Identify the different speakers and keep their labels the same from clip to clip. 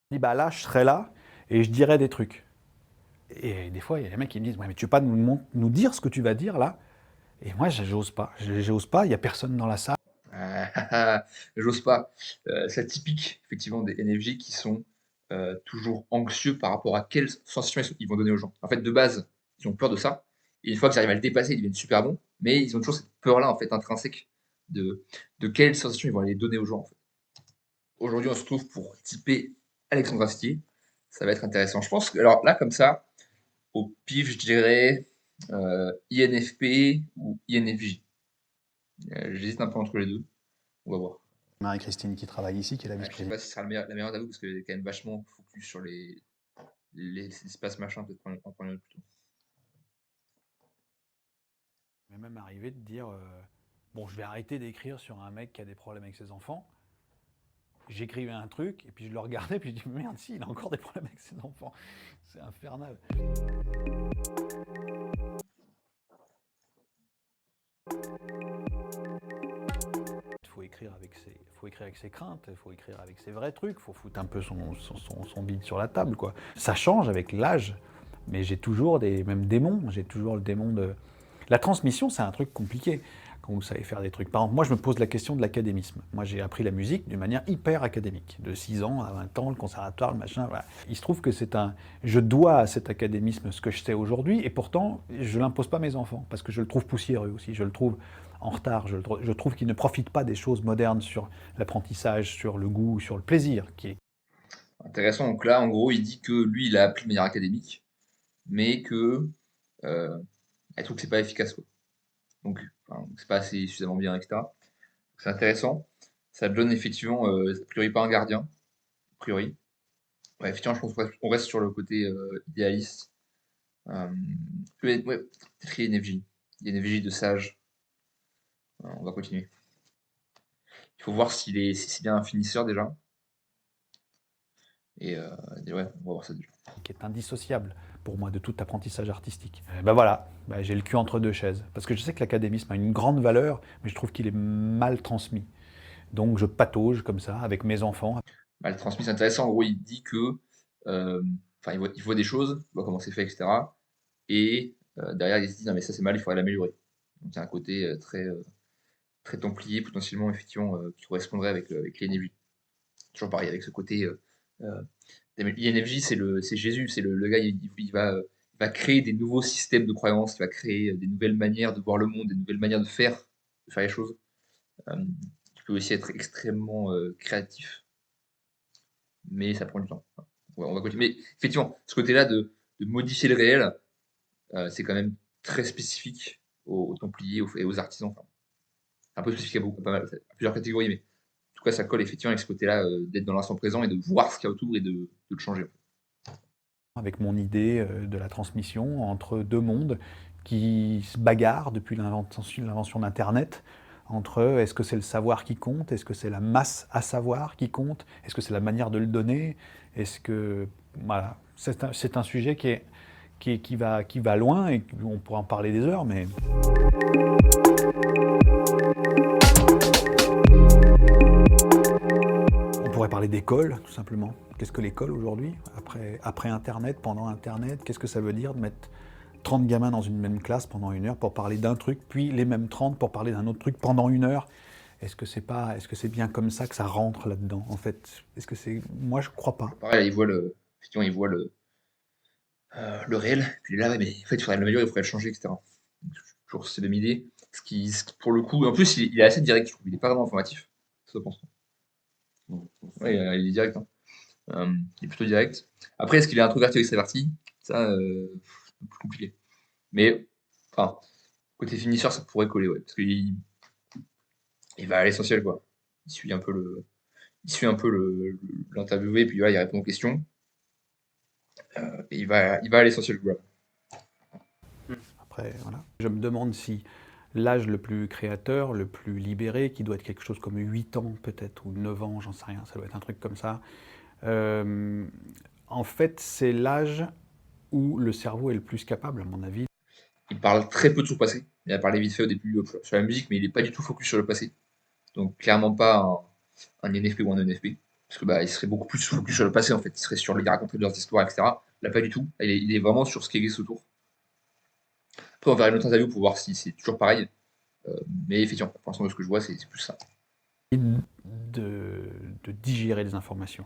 Speaker 1: Je dis, bah là, je serais là et je dirais des trucs. Et des fois, il y a des mecs qui me disent, ouais, mais tu veux pas nous dire ce que tu vas dire là? Et moi, j'ose pas. J'ose pas, il y a personne dans la salle.
Speaker 2: J'ose pas. C'est typique, effectivement, des NFJ qui sont toujours anxieux par rapport à quelle sensation ils vont donner aux gens. En fait, de base, ils ont peur de ça. Et une fois qu'ils arrivent à le dépasser, ils deviennent super bons. Mais ils ont toujours cette peur-là, en fait, intrinsèque de, de quelle sensation ils vont aller donner aux gens. En fait. Aujourd'hui, on se trouve pour typer Alexandre Astier. Ça va être intéressant. Je pense que, alors là, comme ça, au pif, je dirais INFP ou INFJ. J'hésite un peu entre les deux. On va voir.
Speaker 1: Marie-Christine qui travaille ici, qui est la
Speaker 2: Ouais, je sais pas
Speaker 1: vice-présidente.
Speaker 2: si ce sera la meilleure d'avou parce qu'elle est quand même vachement focus sur les espaces machin, peut-être en prendre une autre plutôt.
Speaker 1: Il m'est même arrivé de dire, bon, je vais arrêter d'écrire sur un mec qui a des problèmes avec ses enfants. J'écrivais un truc, et puis je le regardais, puis je dis, merde, si, il a encore des problèmes avec ses enfants. C'est infernal. Faut écrire avec ses craintes, il faut écrire avec ses vrais trucs, il faut foutre un peu son bide sur la table, quoi. Ça change avec l'âge, mais j'ai toujours des mêmes démons, j'ai toujours le démon de... La transmission, c'est un truc compliqué quand vous savez faire des trucs. Par exemple, moi, je me pose la question de l'académisme. Moi, j'ai appris la musique d'une manière hyper académique, de 6 ans à 20 ans, le conservatoire, le machin, voilà. Il se trouve que c'est un... Je dois à cet académisme ce que je sais aujourd'hui, et pourtant, je l'impose pas à mes enfants, parce que je le trouve poussiéreux aussi, je le trouve en retard, je trouve qu'ils ne profitent pas des choses modernes sur l'apprentissage, sur le goût, sur le plaisir, qui est...
Speaker 2: Intéressant. Donc là, en gros, il dit que lui, il a appris de manière académique, mais que euh, elle trouve que c'est pas efficace, quoi. Donc, enfin, c'est pas assez suffisamment bien, etc. C'est intéressant. Ça donne effectivement, a priori, pas un gardien, a priori. Ouais, effectivement, je pense qu'on reste sur le côté idéaliste. Euh, ouais, peut-être INFJ. INFJ de sage. On va continuer. Il faut voir si c'est bien un finisseur déjà. Et ouais, on va voir ça déjà.
Speaker 1: qui est indissociable pour moi de tout apprentissage artistique. Ben voilà, ben j'ai le cul entre deux chaises. Parce que je sais que l'académisme a une grande valeur, mais je trouve qu'il est mal transmis. Donc je patauge comme ça avec mes enfants.
Speaker 2: Bah, le transmis, c'est intéressant. En gros, il dit que, euh, enfin, il voit des choses, il voit comment c'est fait, etc. Et derrière, il se dit, non, mais ça c'est mal, il faudrait l'améliorer. Donc, il y a un côté très templier, potentiellement, effectivement, qui correspondrait avec l'INFJ. Toujours pareil, avec ce côté. Euh, L'INFJ, c'est Jésus, c'est le gars, il va créer des nouveaux systèmes de croyances, il va créer des nouvelles manières de voir le monde, des nouvelles manières de faire les choses. Il peut aussi être extrêmement créatif, mais ça prend du temps. On va continuer. Mais effectivement, ce côté-là de modifier le réel, c'est quand même très spécifique aux Templiers et aux artisans. Enfin, un peu spécifique à beaucoup, pas mal, à plusieurs catégories, mais en tout cas, ça colle effectivement avec ce côté-là d'être dans l'instant présent et de voir ce qu'il y a autour et de le changer.
Speaker 1: Avec mon idée de la transmission entre deux mondes qui se bagarrent depuis l'invention d'Internet, entre est-ce que c'est le savoir qui compte, est-ce que c'est la masse à savoir qui compte, est-ce que c'est la manière de le donner, est-ce que... Voilà, c'est un sujet qui va loin et on pourra en parler des heures, mais... On pourrait parler d'école, tout simplement. Qu'est-ce que l'école aujourd'hui, après Internet, pendant Internet? Qu'est-ce que ça veut dire de mettre 30 gamins dans une même classe pendant 1 heure pour parler d'un truc, puis les mêmes 30 pour parler d'un autre truc pendant 1 heure? Est-ce que c'est bien comme ça que ça rentre là-dedans, en fait? Est-ce que c'est... Moi, je crois pas.
Speaker 2: Pareil, effectivement, il voit le réel, puis il est là, ouais, mais en fait, il faudrait l'améliorer, il faudrait le changer, etc. Donc, toujours ces deux idées. Pour le coup, en plus, il est assez direct, je trouve. Il est pas vraiment informatif. Ça, je pense. Ouais, il est direct. Hein. Il est plutôt direct. Après, est-ce qu'il est introverti ou extraverti? Ça, c'est plus compliqué. Mais, enfin, côté finisseur, ça pourrait coller, ouais. Parce qu'il va à l'essentiel, quoi. Il suit un peu l'interviewé, puis voilà, il répond aux questions. Et il va à l'essentiel, quoi.
Speaker 1: Après, voilà. Je me demande si l'âge le plus créateur, le plus libéré, qui doit être quelque chose comme 8 ans peut-être, ou 9 ans, j'en sais rien, ça doit être un truc comme ça. Euh, En fait, c'est l'âge où le cerveau est le plus capable, à mon avis.
Speaker 2: Il parle très peu de son passé. Il a parlé vite fait au début sur la musique, mais il n'est pas du tout focus sur le passé. Donc clairement pas un INFP ou un ENFP. Parce que bah, il serait beaucoup plus focus sur le passé en fait. Il serait sur lui raconter leurs histoires, etc. Là, pas du tout. Là, il est vraiment sur ce qui existe autour. Après, on verra une autre interview pour voir si c'est toujours pareil. Mais effectivement, pour l'instant, de ce que je vois, c'est plus ça.
Speaker 1: De digérer les informations.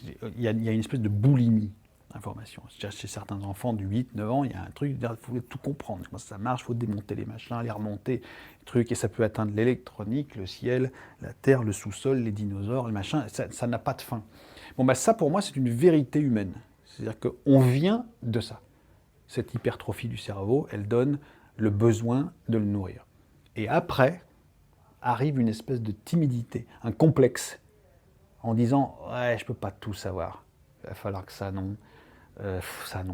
Speaker 1: Il y a une espèce de boulimie d'informations. Chez certains enfants de 8-9 ans, il y a un truc, il faut tout comprendre, comment ça marche, il faut démonter les machins, les remonter, les trucs, et ça peut atteindre l'électronique, le ciel, la terre, le sous-sol, les dinosaures, les machins, ça n'a pas de fin. Bon, bah ça pour moi, c'est une vérité humaine. C'est-à-dire qu'on vient de ça. Cette hypertrophie du cerveau, elle donne le besoin de le nourrir. Et après, arrive une espèce de timidité, un complexe, en disant ouais, je peux pas tout savoir. Il va falloir que ça non,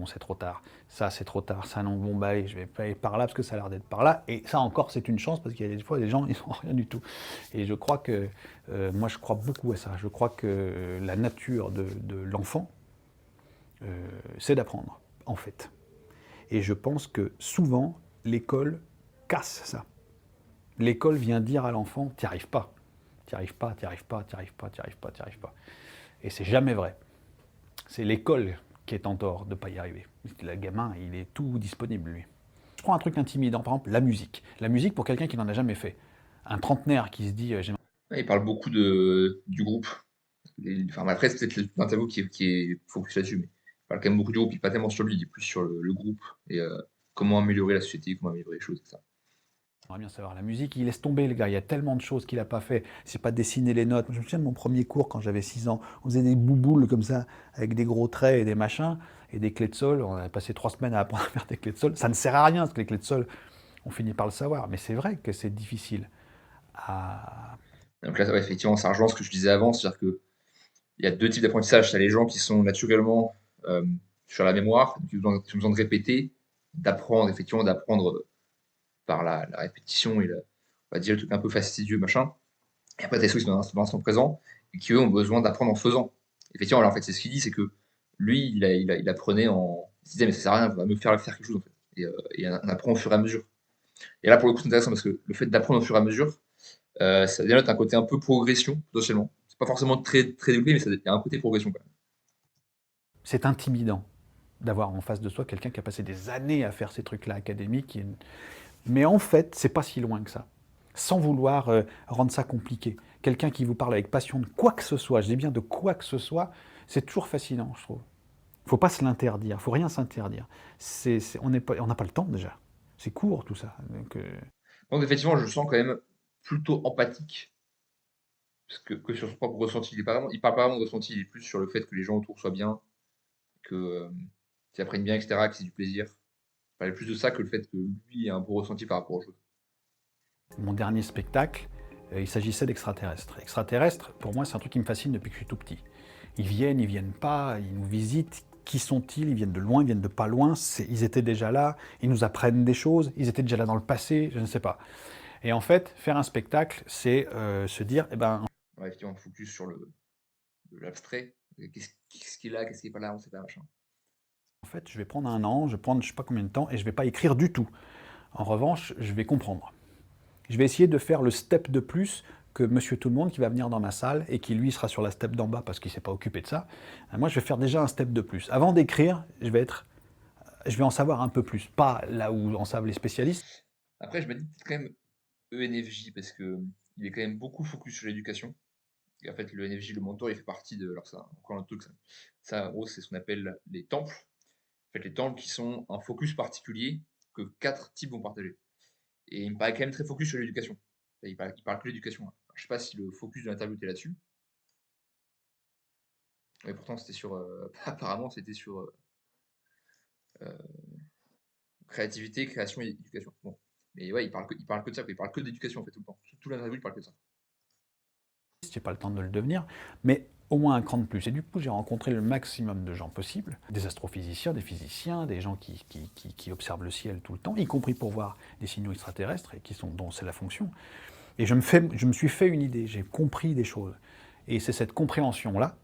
Speaker 1: c'est trop tard. Ça c'est trop tard. Ça non, bon bah allez, je vais pas aller par là parce que ça a l'air d'être par là. Et ça encore, c'est une chance parce qu'il y a des fois des gens ils n'ont rien du tout. Et je crois que moi je crois beaucoup à ça. Je crois que la nature de l'enfant, c'est d'apprendre en fait. Et je pense que souvent l'école casse ça. L'école vient dire à l'enfant, t'y arrives pas, t'y arrives pas, t'y arrives pas, t'y arrives pas, t'y arrives pas, t'y arrives pas. Et c'est jamais vrai. C'est l'école qui est en tort de ne pas y arriver. Le gamin, il est tout disponible, lui. Je prends un truc intimidant, par exemple, la musique. La musique pour quelqu'un qui n'en a jamais fait. Un trentenaire qui se dit, j'aimerais...
Speaker 2: Ouais, il parle beaucoup du groupe. Enfin, après, c'est peut-être l'interview qui est focus là-dessus, mais il parle quand même beaucoup du groupe. Il n'est pas tellement sur lui, il est plus sur le groupe et comment améliorer la société, comment améliorer les choses, etc.
Speaker 1: bien savoir la musique, il laisse tomber le gars, il y a tellement de choses qu'il n'a pas fait. C'est pas dessiner les notes. Je me souviens de mon premier cours quand j'avais 6 ans. On faisait des bouboules comme ça, avec des gros traits et des machins, et des clés de sol. On avait passé 3 semaines à apprendre à faire des clés de sol. Ça ne sert à rien, parce que les clés de sol, on finit par le savoir. Mais c'est vrai que c'est difficile à...
Speaker 2: Donc là, ouais, effectivement, ça rejoint ce que je disais avant, c'est-à-dire qu'il y a deux types d'apprentissage. Tu as les gens qui sont naturellement sur la mémoire, qui ont besoin de répéter, d'apprendre, effectivement, d'apprendre par la répétition et on va dire le truc un peu fastidieux, machin. Et après, tu as ceux qui sont dans l'instant présent et qui, eux, ont besoin d'apprendre en faisant. Effectivement, là, en fait, c'est ce qu'il dit, c'est que lui, il apprenait en. Il se disait, mais ça sert à rien, on va me faire quelque chose, en fait. Et on apprend au fur et à mesure. Et là, pour le coup, c'est intéressant parce que le fait d'apprendre au fur et à mesure, ça dénote un côté un peu progression, potentiellement. C'est pas forcément très, très développé, mais il y a un côté progression, quand même.
Speaker 1: C'est intimidant d'avoir en face de soi quelqu'un qui a passé des années à faire ces trucs-là académiques. Mais en fait, c'est pas si loin que ça. Sans vouloir rendre ça compliqué. Quelqu'un qui vous parle avec passion de quoi que ce soit, je dis bien de quoi que ce soit, c'est toujours fascinant, je trouve. Il ne faut pas se l'interdire, il ne faut rien s'interdire. On n'a pas le temps déjà. C'est court tout ça.
Speaker 2: Donc, effectivement, je le sens quand même plutôt empathique que sur son propre ressenti. Il parle pas vraiment de ressenti, il est plus sur le fait que les gens autour soient bien, que qu'ils apprennent bien, etc., que c'est du plaisir. Il parlait plus de ça que le fait que lui ait un beau ressenti par rapport aux choses.
Speaker 1: Mon dernier spectacle, il s'agissait d'extraterrestres. Extraterrestres, pour moi, c'est un truc qui me fascine depuis que je suis tout petit. Ils viennent pas, ils nous visitent. Qui sont-ils? Ils viennent de loin, ils viennent de pas loin. Ils étaient déjà là, ils nous apprennent des choses, ils étaient déjà là dans le passé, je ne sais pas. Et en fait, faire un spectacle, c'est se dire, eh ben,
Speaker 2: Ouais, effectivement, focus sur l'abstrait. Qu'est-ce qui est là, qu'est-ce qui est pas là, on sait pas, machin.
Speaker 1: en fait, je vais prendre un an, je vais prendre je sais pas combien de temps, et je vais pas écrire du tout. En revanche, je vais comprendre. Je vais essayer de faire le step de plus que Monsieur Tout-le-Monde qui va venir dans ma salle et qui lui sera sur la step d'en bas parce qu'il ne s'est pas occupé de ça. Moi, je vais faire déjà un step de plus. Avant d'écrire, je vais en savoir un peu plus. Pas là où en savent les spécialistes.
Speaker 2: Après, je me dis peut-être quand même ENFJ parce que il est quand même beaucoup focus sur l'éducation. Et en fait, le NFJ, le mentor, il fait partie de. Alors, ça, encore un truc, ça en gros, c'est ce qu'on appelle les temples. En fait, les temples qui sont un focus particulier que 4 types vont partager. Et il me paraît quand même très focus sur l'éducation. Il parle que l'éducation. Hein. Je sais pas si le focus de l'interview était là-dessus. Mais pourtant, c'était sur. Apparemment, c'était sur euh, créativité, création et éducation. Bon. Mais ouais, il parle que de ça. Il parle que d'éducation en fait tout le temps. Tout l'interview, il parle que de ça.
Speaker 1: J'ai pas le temps de le devenir, mais au moins un cran de plus. Et du coup, j'ai rencontré le maximum de gens possibles, des astrophysiciens, des physiciens, des gens qui observent le ciel tout le temps, y compris pour voir des signaux extraterrestres, et dont c'est la fonction. Et je me suis fait une idée, j'ai compris des choses. Et c'est cette compréhension-là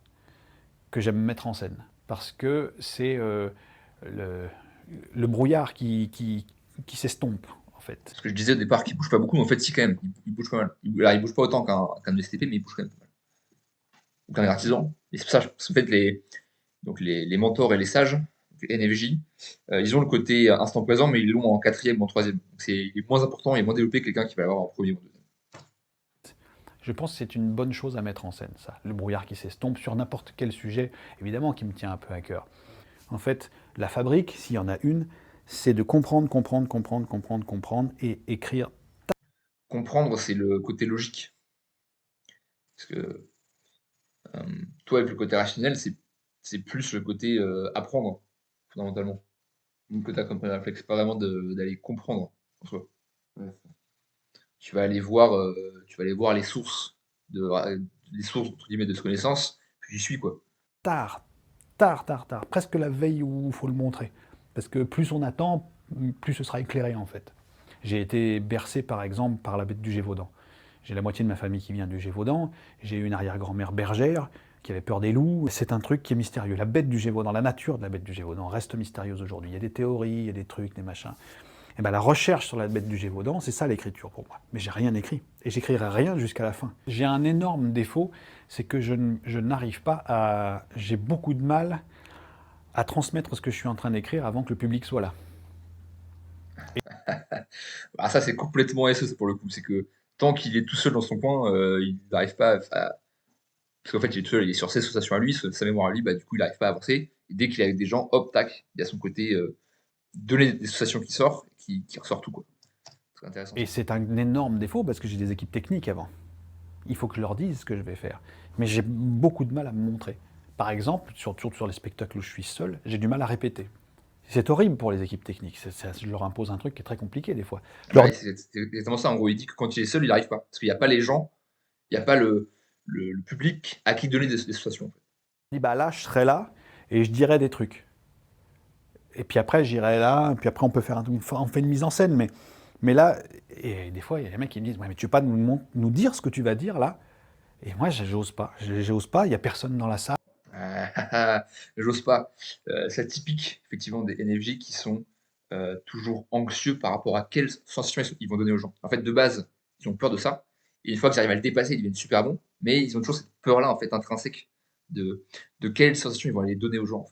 Speaker 1: que j'aime mettre en scène. Parce que c'est le brouillard qui s'estompe, en fait.
Speaker 2: Ce que je disais au départ, qu'il bouge pas beaucoup, mais en fait, si quand même, il bouge pas mal. Il bouge pas autant qu'un STP, mais il bouge quand même pas mal. aucun artisan. Et c'est pour ça, en fait, les mentors et les sages, les NFJ, ils ont le côté instant présent, mais ils l'ont en quatrième ou en troisième. Donc il est moins important et moins développé que quelqu'un qui va l'avoir en premier ou en deuxième.
Speaker 1: Je pense que c'est une bonne chose à mettre en scène, ça. Le brouillard qui s'estompe sur n'importe quel sujet, évidemment, qui me tient un peu à cœur. En fait, la fabrique, s'il y en a une, c'est de comprendre, et écrire.
Speaker 2: Comprendre, c'est le côté logique. Parce que toi, avec le côté rationnel, c'est plus le côté apprendre, fondamentalement. Donc, que tu as comme premier réflexe, pas vraiment d'aller comprendre en soi. Ouais. Tu vas aller voir les sources entre guillemets de ce connaissance, puis j'y suis quoi.
Speaker 1: Tard, tard. Presque la veille où il faut le montrer. Parce que plus on attend, plus ce sera éclairé en fait. J'ai été bercé par exemple par la bête du Gévaudan. J'ai la moitié de ma famille qui vient du Gévaudan. J'ai une arrière-grand-mère bergère qui avait peur des loups. C'est un truc qui est mystérieux. La bête du Gévaudan, la nature de la bête du Gévaudan reste mystérieuse aujourd'hui. Il y a des théories, il y a des trucs, des machins. Et ben la recherche sur la bête du Gévaudan, c'est ça l'écriture pour moi. Mais j'ai rien écrit. Et j'écrirai rien jusqu'à la fin. J'ai un énorme défaut, c'est que je n'arrive pas à... J'ai beaucoup de mal à transmettre ce que je suis en train d'écrire avant que le public soit là.
Speaker 2: Ah, ça c'est complètement SE pour le coup, c'est que tant qu'il est tout seul dans son coin, il n'arrive pas à... Parce qu'en fait il est tout seul, il est sur ses sensations à lui, sa mémoire à lui, bah, du coup il n'arrive pas à avancer. Et dès qu'il est avec des gens, hop, tac, il y a son côté donner des sensations qui sort, qui ressort tout quoi. C'est intéressant.
Speaker 1: Et c'est un énorme défaut parce que j'ai des équipes techniques avant. Il faut que je leur dise ce que je vais faire. Mais j'ai beaucoup de mal à me montrer. Par exemple, surtout sur les spectacles où je suis seul, j'ai du mal à répéter. C'est horrible pour les équipes techniques. Je leur impose un truc qui est très compliqué des fois.
Speaker 2: Ouais, c'est exactement ça. En gros, il dit que quand il est seul, il n'arrive pas. Parce qu'il n'y a pas les gens, il n'y a pas le public à qui donner des sensations. En fait.
Speaker 1: Je dis, bah là, je serai là et je dirai des trucs. Et puis après, j'irai là, et puis après, on peut faire on fait une mise en scène. Mais là, et des fois, il y a des mecs qui me disent, ouais, mais tu veux pas nous dire ce que tu vas dire là? Et moi, j'ose pas. J'ose pas, il n'y a personne dans la salle.
Speaker 2: J'ose pas. C'est typique, effectivement, des NFJ qui sont toujours anxieux par rapport à quelles sensations ils vont donner aux gens. En fait, de base, ils ont peur de ça. Et une fois qu'ils arrivent à le dépasser, ils deviennent super bons. Mais ils ont toujours cette peur-là, en fait, intrinsèque de quelles sensations ils vont aller donner aux gens.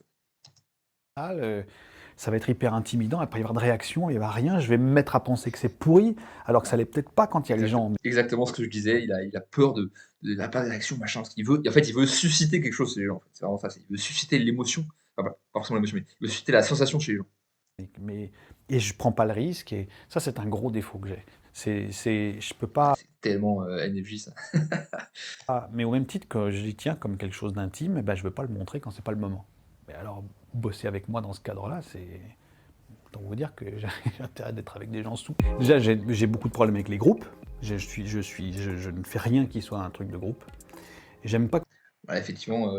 Speaker 2: En fait.
Speaker 1: Ça va être hyper intimidant, après il va y avoir de réaction, il n'y va rien, je vais me mettre à penser que c'est pourri, alors que ça l'est peut-être pas quand il y a les gens.
Speaker 2: Exactement ce que je disais, il a peur de la pas de réaction, machin, parce qu'il veut, en fait, il veut susciter quelque chose chez les gens. En fait. C'est vraiment ça, il veut susciter l'émotion, enfin, pas forcément l'émotion, mais il veut susciter la sensation chez les gens.
Speaker 1: Et je prends pas le risque, et ça c'est un gros défaut que j'ai. Je peux pas...
Speaker 2: C'est tellement NFJ ça.
Speaker 1: Mais au même titre que j'y tiens comme quelque chose d'intime, eh ben, je veux pas le montrer quand c'est pas le moment. Mais alors, bosser avec moi dans ce cadre-là, c'est... Autant vous dire que j'ai intérêt d'être avec des gens sous. Déjà, j'ai beaucoup de problèmes avec les groupes. Je ne fais rien qui soit un truc de groupe. J'aime pas...
Speaker 2: Voilà, effectivement,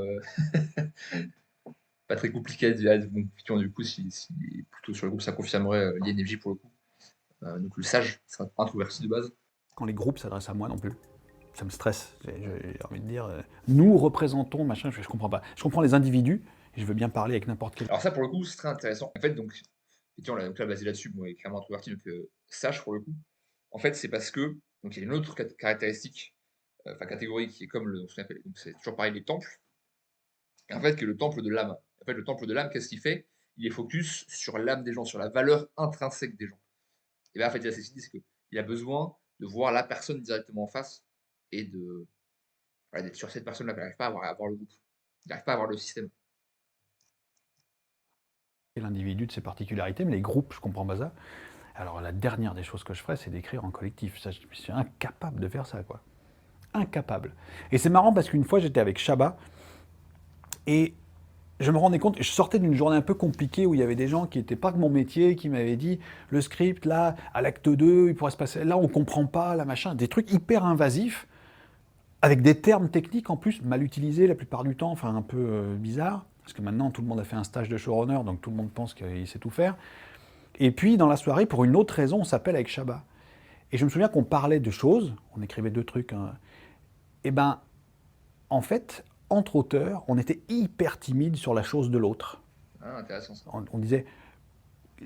Speaker 2: pas très compliqué à dire. Bon, effectivement, du coup, si plutôt sur le groupe, ça confirmerait l'INFJ pour le coup. Donc le sage sera introverti de base.
Speaker 1: Quand les groupes s'adressent à moi non plus. Ça me stresse. J'ai envie de dire, nous représentons, machin, je comprends pas. Je comprends les individus, et je veux bien parler avec n'importe quel...
Speaker 2: Alors ça, pour le coup, c'est très intéressant. En fait, donc, effectivement, donc là, basé là-dessus, moi, il est clairement introverti, donc sage pour le coup. En fait, c'est parce que, donc il y a une autre caractéristique, enfin catégorie qui est comme ce qu'on appelle, donc c'est toujours pareil, les temples. Et en fait, que le temple de l'âme. En fait, le temple de l'âme, qu'est-ce qu'il fait? Il est focus sur l'âme des gens, sur la valeur intrinsèque des gens. Et bien, en fait, il a cette idée, c'est qu'il a besoin de voir la personne directement en face et d'être sur cette personne-là. Il n'arrive pas à avoir le groupe. Il n'arrive pas à avoir le système.
Speaker 1: L'individu de ses particularités, mais les groupes, je comprends pas ça. Alors la dernière des choses que je ferais, c'est d'écrire en collectif. Ça, je suis incapable de faire ça, quoi. Incapable. Et c'est marrant parce qu'une fois, j'étais avec Chabat, et je me rendais compte, je sortais d'une journée un peu compliquée où il y avait des gens qui n'étaient pas de mon métier, qui m'avaient dit, le script, là, à l'acte 2, il pourrait se passer, là, on comprend pas, là, machin, des trucs hyper invasifs, avec des termes techniques en plus, mal utilisés la plupart du temps, enfin un peu bizarres, parce que maintenant, tout le monde a fait un stage de showrunner, donc tout le monde pense qu'il sait tout faire. Et puis, dans la soirée, pour une autre raison, on s'appelle avec Chabat. Et je me souviens qu'on parlait de choses, on écrivait deux trucs, hein. Et ben, en fait, entre auteurs, on était hyper timide sur la chose de l'autre.
Speaker 2: Ah, intéressant ça.
Speaker 1: On disait...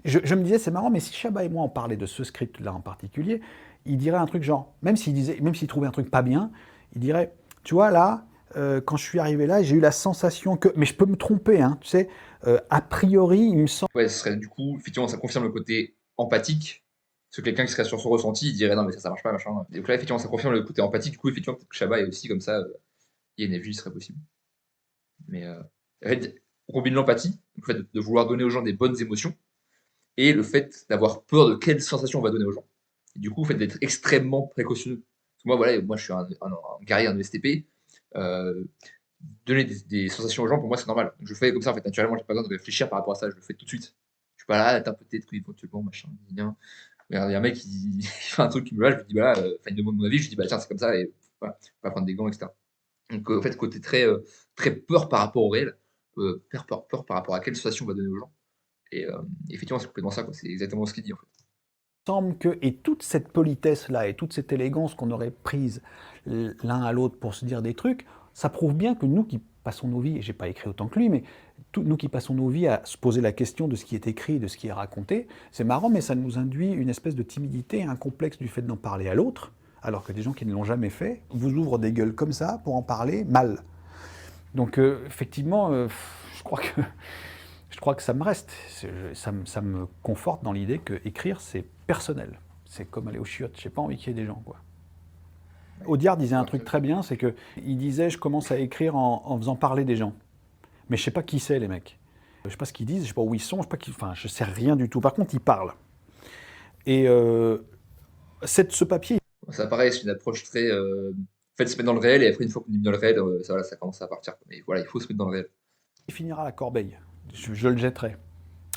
Speaker 1: Je me disais, c'est marrant, mais si Chabat et moi, on parlait de ce script-là en particulier, il dirait un truc genre, même s'il trouvait un truc pas bien, il dirait, tu vois, là, quand je suis arrivé là, j'ai eu la sensation que, mais je peux me tromper, hein, tu sais, a priori, il me semble.
Speaker 2: Ouais, ce serait du coup, effectivement, ça confirme le côté empathique. Parce que quelqu'un qui serait sur son ressenti, il dirait non, mais ça marche pas, machin. Et donc là, effectivement, ça confirme le côté empathique. Du coup, effectivement, peut-être que Shabbat est aussi comme ça, INFJ serait possible. Mais en fait, on combine l'empathie, le fait de vouloir donner aux gens des bonnes émotions, et le fait d'avoir peur de quelles sensations on va donner aux gens. Et du coup, le fait d'être extrêmement précautionneux. Parce que moi, voilà, moi, je suis un guerrier, un ESTP. Euh, donner des sensations aux gens, pour moi, c'est normal. Donc, je fais comme ça, en fait, naturellement, j'ai pas besoin de réfléchir par rapport à ça, je le fais tout de suite. Je suis pas là, t'as peut-être éventuellement, machin, bien. Il y a un mec qui fait un truc qui me lâche, je lui dis, voilà, enfin, il me demande mon avis, je lui dis, bah tiens, c'est comme ça, et voilà, on va prendre des gants, etc. Donc, en fait, côté très peur par rapport au réel, peur par rapport à quelle sensation on va donner aux gens. Et effectivement, c'est complètement ça, quoi. C'est exactement ce qu'il dit, en fait.
Speaker 1: Semble que, et toute cette politesse-là et toute cette élégance qu'on aurait prise l'un à l'autre pour se dire des trucs, ça prouve bien que nous qui passons nos vies, et j'ai pas écrit autant que lui, mais nous qui passons nos vies à se poser la question de ce qui est écrit, de ce qui est raconté, c'est marrant, mais ça nous induit une espèce de timidité, un complexe du fait d'en parler à l'autre, alors que des gens qui ne l'ont jamais fait vous ouvrent des gueules comme ça pour en parler mal. Donc effectivement, je crois que ça me reste. Ça me conforte dans l'idée que écrire, c'est personnel. C'est comme aller aux chiottes. J'ai pas envie qu'il y ait des gens, quoi. Audiard disait un truc très bien, c'est que il disait je commence à écrire en faisant parler des gens, mais je sais pas qui c'est les mecs. Je sais pas ce qu'ils disent, je sais pas où ils sont, je sais pas qui, enfin je sais rien du tout. Par contre ils parlent. Et ce papier,
Speaker 2: Ça paraît, c'est une approche très. En fait, se mettre dans le réel, et après, une fois qu'on est mis dans le réel, ça, voilà, ça commence à partir. Mais voilà, il faut se mettre dans le réel.
Speaker 1: il finira à la corbeille. Je le jetterai.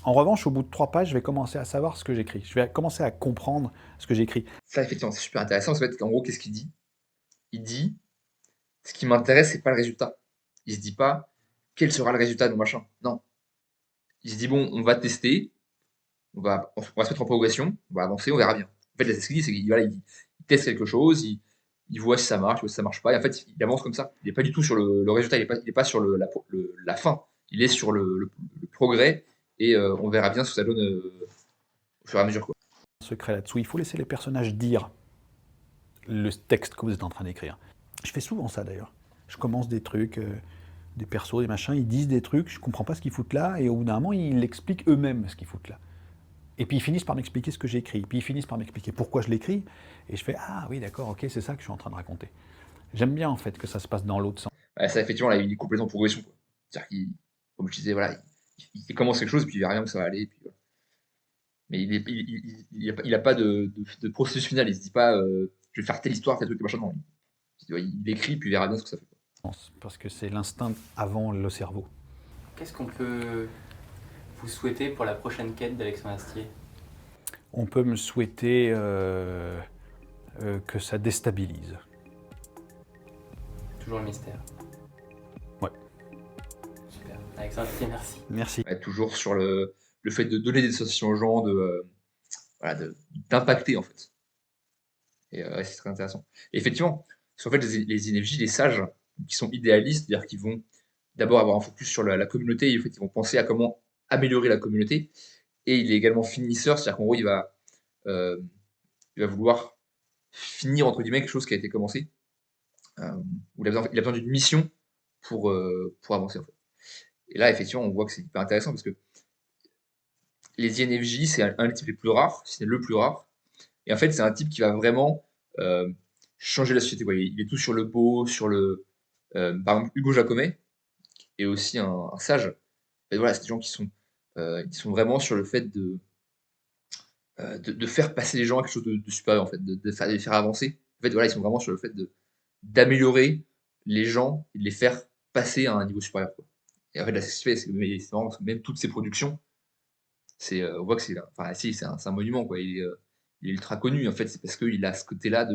Speaker 1: En revanche, au bout de 3 pages, je vais commencer à savoir ce que j'écris. Je vais commencer à comprendre ce que j'écris.
Speaker 2: Ça, effectivement, c'est super intéressant. En fait, en gros, qu'est-ce qu'il dit? Il dit ce qui m'intéresse, c'est pas le résultat. Il se dit pas quel sera le résultat de mon machin. Non. Il se dit bon, on va tester, on va se mettre en progression, on va avancer, on verra bien. En fait, là, c'est ce qu'il dit, c'est qu'il voilà, il teste quelque chose, il voit si ça marche, il voit si ça marche pas. Et en fait, il avance comme ça. Il n'est pas du tout sur le résultat, il est pas sur la fin. Il est sur le progrès et on verra bien ce que ça donne au fur et à mesure, quoi.
Speaker 1: Secret là-dessous. Il faut laisser les personnages dire le texte que vous êtes en train d'écrire. Je fais souvent ça d'ailleurs. Je commence des trucs, des persos, des machins, ils disent des trucs, je comprends pas ce qu'ils foutent là, et au bout d'un moment, ils expliquent eux-mêmes ce qu'ils foutent là. Et puis ils finissent par m'expliquer ce que j'écris, puis ils finissent par m'expliquer pourquoi je l'écris, et je fais ah oui d'accord, ok, c'est ça que je suis en train de raconter. J'aime bien en fait que ça se passe dans l'autre sens.
Speaker 2: Ouais, ça, effectivement, là, il est complètement en progression, quoi. C'est-à-dire qu'il, comme je disais, voilà, il commence quelque chose, puis il verra bien où ça va aller, puis voilà. Mais il a pas de processus final. Il se dit pas, je vais faire telle histoire, tel truc, machin. Non. Il écrit, puis il verra bien ce que ça fait.
Speaker 1: Parce que c'est l'instinct avant le cerveau.
Speaker 3: Qu'est-ce qu'on peut vous souhaiter pour la prochaine quête d'Alexandre Astier?
Speaker 1: On peut me souhaiter que ça déstabilise.
Speaker 3: Toujours le mystère.
Speaker 1: Ouais.
Speaker 3: Super. Alexandre Astier, merci.
Speaker 1: Merci.
Speaker 2: Ouais, toujours sur le fait de donner des sensations aux gens, voilà, d'impacter, en fait. Et ouais, c'est très intéressant. Et effectivement, parce qu'en fait, les INFJ, les sages, qui sont idéalistes, c'est-à-dire qu'ils vont d'abord avoir un focus sur la communauté, et en fait, ils vont penser à comment améliorer la communauté. Et il est également finisseur, c'est-à-dire qu'en gros, euh, il va vouloir finir, entre guillemets, quelque chose qui a été commencé, où il a besoin d'une mission pour avancer, en fait. Et là, effectivement, on voit que c'est hyper intéressant parce que les INFJ, c'est un des types les plus rares, si ce n'est le plus rare. Et en fait, c'est un type qui va vraiment euh, changer la société, quoi. Il est tout sur le beau, sur le. Par exemple, Hugo Jacomet est aussi un sage. Et voilà, c'est des gens qui sont vraiment sur le fait de faire passer les gens à quelque chose de supérieur, en fait, de les faire avancer. En fait, voilà, ils sont vraiment sur le fait d'améliorer les gens et de les faire passer à un niveau supérieur, quoi. Et en fait, là, c'est ce qu'il fait, c'est marrant parce que même toutes ces productions, on voit que enfin, si, c'est un monument, quoi. Il est ultra connu, en fait, c'est parce qu'il a ce côté-là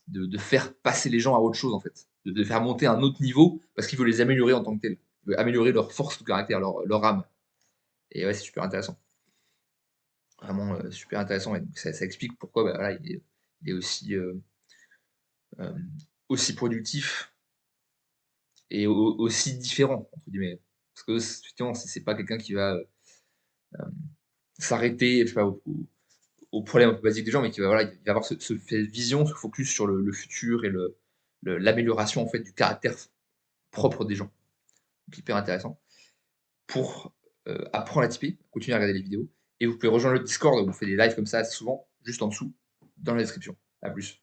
Speaker 2: de faire passer les gens à autre chose, en fait. De faire monter à un autre niveau parce qu'il veut les améliorer en tant que tel. Il veut améliorer leur force de caractère, leur âme. Et ouais, c'est super intéressant. Vraiment super intéressant. Et donc, ça explique pourquoi bah, voilà, il est euh, aussi productif et aussi différent, entre guillemets. Parce que, effectivement, c'est pas quelqu'un qui va s'arrêter, je sais pas, aux problèmes un peu basiques des gens, mais qui va, voilà, il va avoir cette vision, ce focus sur le futur et l'amélioration en fait du caractère propre des gens. Donc hyper intéressant. Pour apprendre à typer, continuer à regarder les vidéos. Et vous pouvez rejoindre le Discord où on fait des lives comme ça assez souvent, juste en dessous, dans la description. À plus.